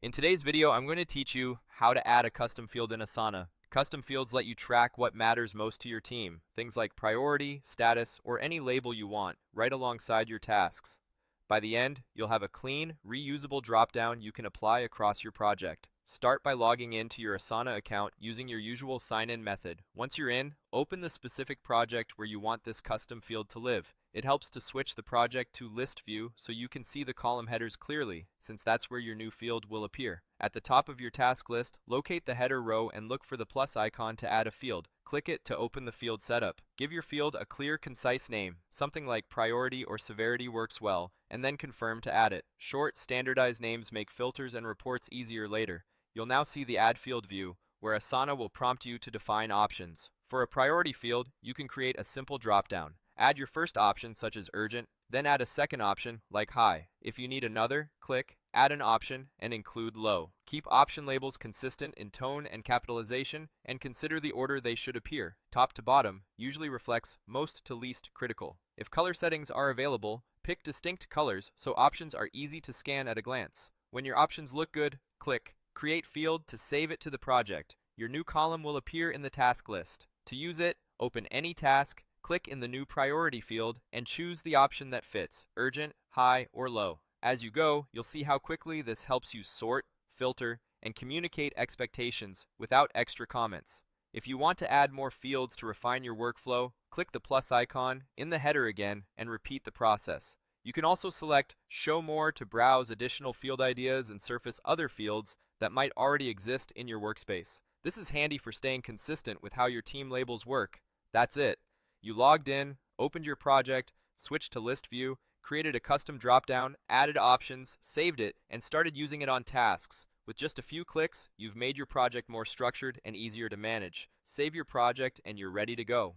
In today's video, I'm going to teach you how to add a custom field in Asana. Custom fields let you track what matters most to your team, things like priority, status, or any label you want, right alongside your tasks. By the end, you'll have a clean, reusable dropdown you can apply across your project. Start by logging into your Asana account using your usual sign-in method. Once you're in, open the specific project where you want this custom field to live. It helps to switch the project to list view so you can see the column headers clearly, since that's where your new field will appear. At the top of your task list, locate the header row and look for the plus icon to add a field. Click it to open the field setup. Give your field a clear, concise name. Something like priority or severity works well, and then confirm to add it. Short, standardized names make filters and reports easier later. You'll now see the Add Field view, where Asana will prompt you to define options. For a priority field, you can create a simple dropdown. Add your first option, such as urgent, then add a second option, like high. If you need another, click Add an option and include low. Keep option labels consistent in tone and capitalization, and consider the order they should appear. Top to bottom usually reflects most to least critical. If color settings are available, pick distinct colors so options are easy to scan at a glance. When your options look good, click Create Field to save it to the project. Your new column will appear in the task list. To use it, open any task, click in the new priority field, and choose the option that fits, urgent, high, or low. As you go, you'll see how quickly this helps you sort, filter, and communicate expectations without extra comments. If you want to add more fields to refine your workflow, click the plus icon in the header again and repeat the process. You can also select Show More to browse additional field ideas and surface other fields that might already exist in your workspace. This is handy for staying consistent with how your team labels work. That's it. You logged in, opened your project, switched to list view, created a custom dropdown, added options, saved it, and started using it on tasks. With just a few clicks, you've made your project more structured and easier to manage. Save your project and you're ready to go.